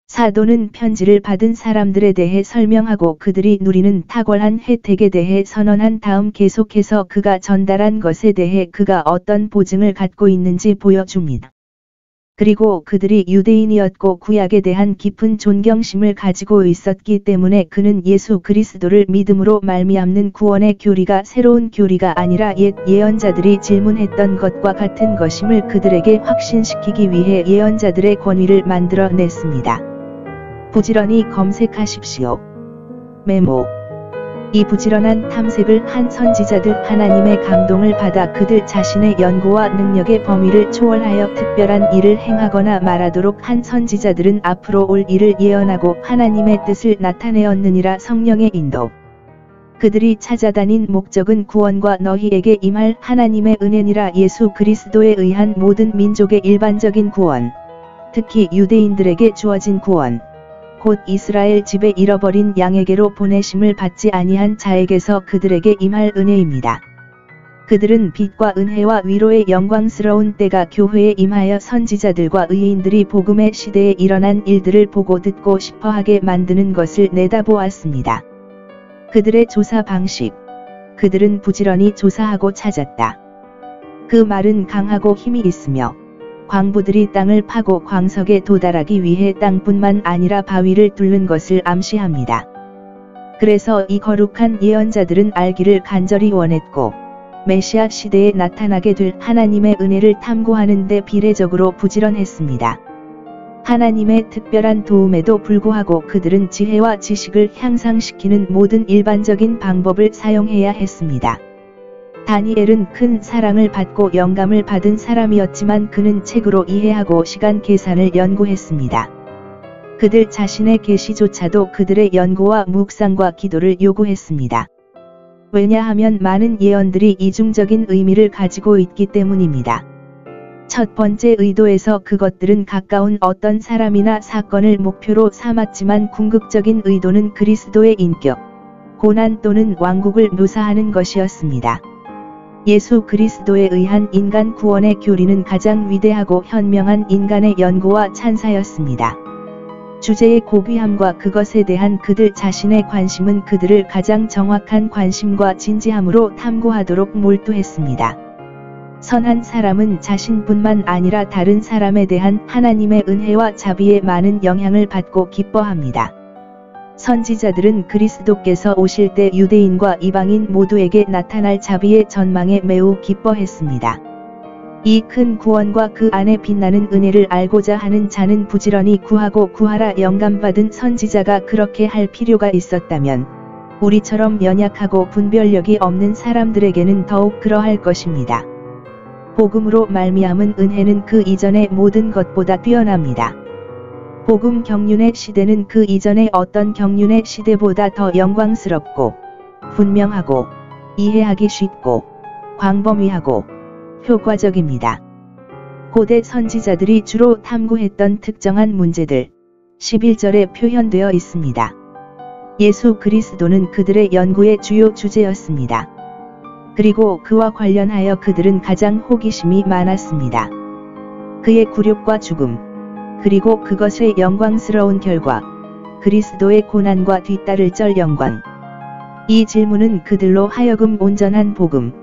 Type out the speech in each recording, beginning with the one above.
사도는 편지를 받은 사람들에 대해 설명하고 그들이 누리는 탁월한 혜택에 대해 선언한 다음 계속해서 그가 전달한 것에 대해 그가 어떤 보증을 갖고 있는지 보여줍니다. 그리고 그들이 유대인이었고 구약에 대한 깊은 존경심을 가지고 있었기 때문에 그는 예수 그리스도를 믿음으로 말미암는 구원의 교리가 새로운 교리가 아니라 옛 예언자들이 질문했던 것과 같은 것임을 그들에게 확신시키기 위해 예언자들의 권위를 만들어냈습니다. 부지런히 검색하십시오. 메모. 이 부지런한 탐색을 한 선지자들 하나님의 감동을 받아 그들 자신의 연구와 능력의 범위를 초월하여 특별한 일을 행하거나 말하도록 한 선지자들은 앞으로 올 일을 예언하고 하나님의 뜻을 나타내었느니라. 성령의 인도. 그들이 찾아다닌 목적은 구원과 너희에게 임할 하나님의 은혜니라. 예수 그리스도에 의한 모든 민족의 일반적인 구원, 특히 유대인들에게 주어진 구원, 곧 이스라엘 집에 잃어버린 양에게로 보내심을 받지 아니한 자에게서 그들에게 임할 은혜입니다. 그들은 빛과 은혜와 위로의 영광스러운 때가 교회에 임하여 선지자들과 의인들이 복음의 시대에 일어난 일들을 보고 듣고 싶어하게 만드는 것을 내다보았습니다. 그들의 조사 방식. 그들은 부지런히 조사하고 찾았다. 그 말은 강하고 힘이 있으며 광부들이 땅을 파고 광석에 도달하기 위해 땅뿐만 아니라 바위를 뚫는 것을 암시합니다. 그래서 이 거룩한 예언자들은 알기를 간절히 원했고 메시아 시대에 나타나게 될 하나님의 은혜를 탐구하는 데 비례적으로 부지런했습니다. 하나님의 특별한 도움에도 불구하고 그들은 지혜와 지식을 향상시키는 모든 일반적인 방법을 사용해야 했습니다. 다니엘은 큰 사랑을 받고 영감을 받은 사람이었지만 그는 책으로 이해하고 시간 계산을 연구했습니다. 그들 자신의 계시조차도 그들의 연구와 묵상과 기도를 요구했습니다. 왜냐하면 많은 예언들이 이중적인 의미를 가지고 있기 때문입니다. 첫 번째 의도에서 그것들은 가까운 어떤 사람이나 사건을 목표로 삼았지만 궁극적인 의도는 그리스도의 인격, 고난 또는 왕국을 묘사하는 것이었습니다. 예수 그리스도에 의한 인간 구원의 교리는 가장 위대하고 현명한 인간의 연구와 찬사였습니다. 주제의 고귀함과 그것에 대한 그들 자신의 관심은 그들을 가장 정확한 관심과 진지함으로 탐구하도록 몰두했습니다. 선한 사람은 자신뿐만 아니라 다른 사람에 대한 하나님의 은혜와 자비에 많은 영향을 받고 기뻐합니다. 선지자들은 그리스도께서 오실 때 유대인과 이방인 모두에게 나타날 자비의 전망에 매우 기뻐했습니다. 이 큰 구원과 그 안에 빛나는 은혜를 알고자 하는 자는 부지런히 구하고 구하라. 영감받은 선지자가 그렇게 할 필요가 있었다면 우리처럼 연약하고 분별력이 없는 사람들에게는 더욱 그러할 것입니다. 복음으로 말미암은 은혜는 그 이전의 모든 것보다 뛰어납니다. 복음 경륜의 시대는 그 이전의 어떤 경륜의 시대보다 더 영광스럽고 분명하고 이해하기 쉽고 광범위하고 효과적입니다. 고대 선지자들이 주로 탐구했던 특정한 문제들 11절에 표현되어 있습니다. 예수 그리스도는 그들의 연구의 주요 주제였습니다. 그리고 그와 관련하여 그들은 가장 호기심이 많았습니다. 그의 굴욕과 죽음, 그리고 그것의 영광스러운 결과, 그리스도의 고난과 뒤따를 쩔 영광. 이 질문은 그들로 하여금 온전한 복음,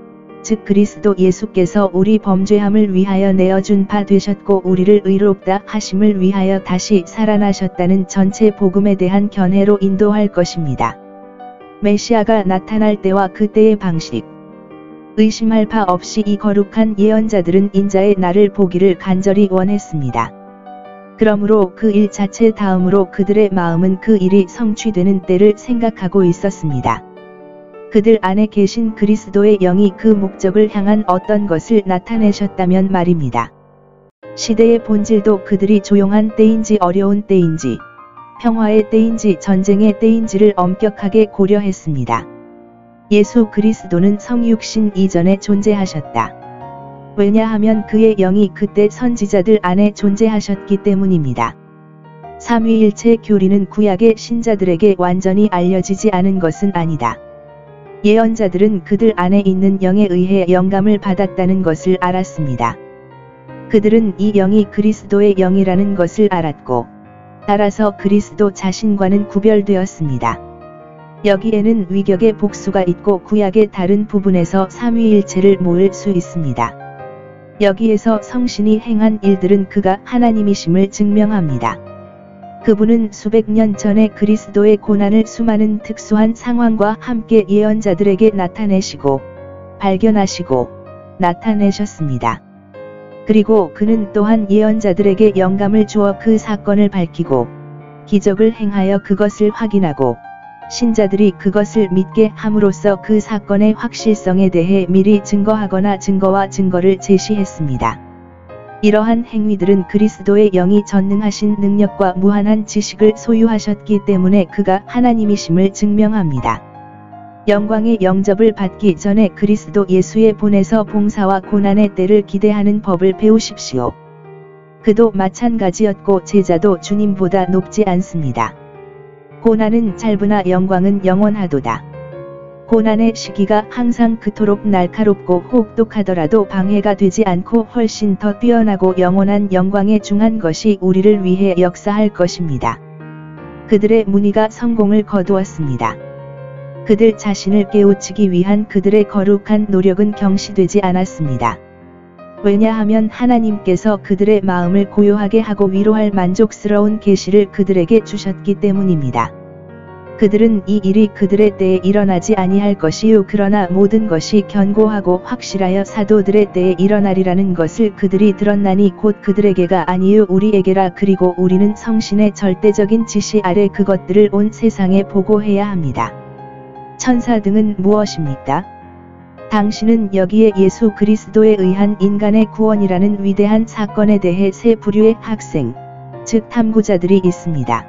즉 그리스도 예수께서 우리 범죄함을 위하여 내어준 바 되셨고 우리를 의롭다 하심을 위하여 다시 살아나셨다는 전체 복음에 대한 견해로 인도할 것입니다. 메시아가 나타날 때와 그때의 방식. 의심할 바 없이 이 거룩한 예언자들은 인자의 날을 보기를 간절히 원했습니다. 그러므로 그 일 자체 다음으로 그들의 마음은 그 일이 성취되는 때를 생각하고 있었습니다. 그들 안에 계신 그리스도의 영이 그 목적을 향한 어떤 것을 나타내셨다면 말입니다. 시대의 본질도 그들이 조용한 때인지 어려운 때인지, 평화의 때인지 전쟁의 때인지를 엄격하게 고려했습니다. 예수 그리스도는 성육신 이전에 존재하셨다. 왜냐하면 그의 영이 그때 선지자들 안에 존재하셨기 때문입니다. 삼위일체 교리는 구약의 신자들에게 완전히 알려지지 않은 것은 아니다. 예언자들은 그들 안에 있는 영에 의해 영감을 받았다는 것을 알았습니다. 그들은 이 영이 그리스도의 영이라는 것을 알았고, 따라서 그리스도 자신과는 구별되었습니다. 여기에는 위격의 복수가 있고 구약의 다른 부분에서 삼위일체를 모을 수 있습니다. 여기에서 성신이 행한 일들은 그가 하나님이심을 증명합니다. 그분은 수백 년 전에 그리스도의 고난을 수많은 특수한 상황과 함께 예언자들에게 나타내시고 발견하시고 나타내셨습니다. 그리고 그는 또한 예언자들에게 영감을 주어 그 사건을 밝히고 기적을 행하여 그것을 확인하고 신자들이 그것을 믿게 함으로써 그 사건의 확실성에 대해 미리 증거하거나 증거와 증거를 제시했습니다. 이러한 행위들은 그리스도의 영이 전능하신 능력과 무한한 지식을 소유하셨기 때문에 그가 하나님이심을 증명합니다. 영광의 영접을 받기 전에 그리스도 예수의 본에서 봉사와 고난의 때를 기대하는 법을 배우십시오. 그도 마찬가지였고 제자도 주님보다 높지 않습니다. 고난은 짧으나 영광은 영원하도다. 고난의 시기가 항상 그토록 날카롭고 혹독하더라도 방해가 되지 않고 훨씬 더 뛰어나고 영원한 영광에 중한 것이 우리를 위해 역사할 것입니다. 그들의 문의가 성공을 거두었습니다. 그들 자신을 깨우치기 위한 그들의 거룩한 노력은 경시되지 않았습니다. 왜냐하면 하나님께서 그들의 마음을 고요하게 하고 위로할 만족스러운 계시를 그들에게 주셨기 때문입니다. 그들은 이 일이 그들의 때에 일어나지 아니할 것이요 그러나 모든 것이 견고하고 확실하여 사도들의 때에 일어나리라는 것을 그들이 들었나니 곧 그들에게가 아니요 우리에게라. 그리고 우리는 성신의 절대적인 지시 아래 그것들을 온 세상에 보고해야 합니다. 천사 등은 무엇입니까? 당신은 여기에 예수 그리스도에 의한 인간의 구원이라는 위대한 사건에 대해 세 부류의 학생, 즉 탐구자들이 있습니다.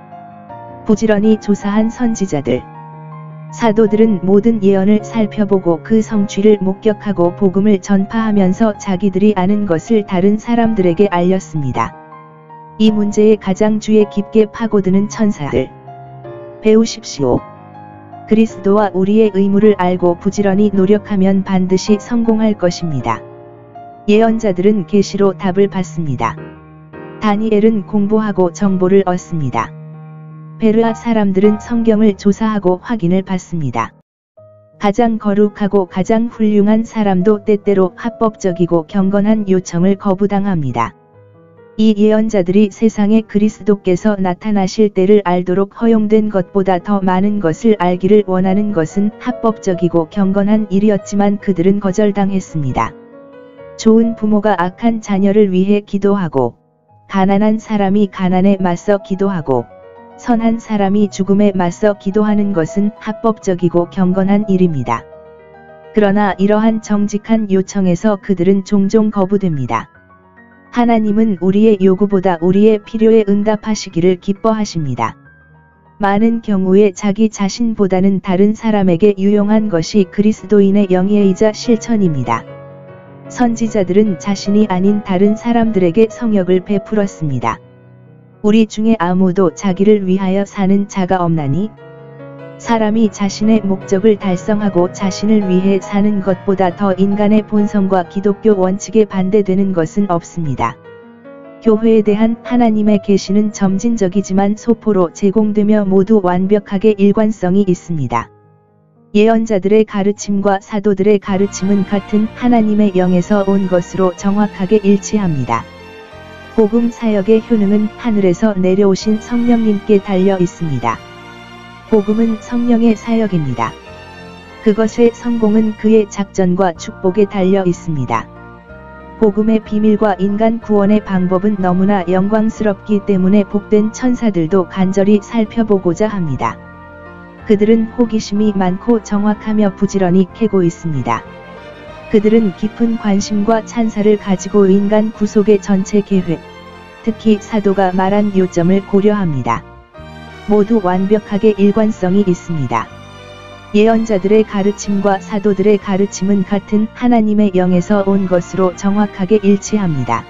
부지런히 조사한 선지자들. 사도들은 모든 예언을 살펴보고 그 성취를 목격하고 복음을 전파하면서 자기들이 아는 것을 다른 사람들에게 알렸습니다. 이 문제에 가장 주의 깊게 파고드는 천사들. 배우십시오. 그리스도와 우리의 의무를 알고 부지런히 노력하면 반드시 성공할 것입니다. 예언자들은 계시로 답을 받습니다. 다니엘은 공부하고 정보를 얻습니다. 베르아 사람들은 성경을 조사하고 확인을 받습니다. 가장 거룩하고 가장 훌륭한 사람도 때때로 합법적이고 경건한 요청을 거부당합니다. 이 예언자들이 세상에 그리스도께서 나타나실 때를 알도록 허용된 것보다 더 많은 것을 알기를 원하는 것은 합법적이고 경건한 일이었지만 그들은 거절당했습니다. 좋은 부모가 악한 자녀를 위해 기도하고, 가난한 사람이 가난에 맞서 기도하고, 선한 사람이 죽음에 맞서 기도하는 것은 합법적이고 경건한 일입니다. 그러나 이러한 정직한 요청에서 그들은 종종 거부됩니다. 하나님은 우리의 요구보다 우리의 필요에 응답하시기를 기뻐하십니다. 많은 경우에 자기 자신보다는 다른 사람에게 유용한 것이 그리스도인의 영예이자 실천입니다. 선지자들은 자신이 아닌 다른 사람들에게 성역을 베풀었습니다. 우리 중에 아무도 자기를 위하여 사는 자가 없나니? 사람이 자신의 목적을 달성하고 자신을 위해 사는 것보다 더 인간의 본성과 기독교 원칙에 반대되는 것은 없습니다. 교회에 대한 하나님의 계시는 점진적이지만 소포로 제공되며 모두 완벽하게 일관성이 있습니다. 예언자들의 가르침과 사도들의 가르침은 같은 하나님의 영에서 온 것으로 정확하게 일치합니다. 복음 사역의 효능은 하늘에서 내려오신 성령님께 달려 있습니다. 복음은 성령의 사역입니다. 그것의 성공은 그의 작전과 축복에 달려 있습니다. 복음의 비밀과 인간 구원의 방법은 너무나 영광스럽기 때문에 복된 천사들도 간절히 살펴보고자 합니다. 그들은 호기심이 많고 정확하며 부지런히 캐고 있습니다. 그들은 깊은 관심과 찬사를 가지고 인간 구속의 전체 계획, 특히 사도가 말한 요점을 고려합니다. 모두 완벽하게 일관성이 있습니다. 예언자들의 가르침과 사도들의 가르침은 같은 하나님의 영에서 온 것으로 정확하게 일치합니다.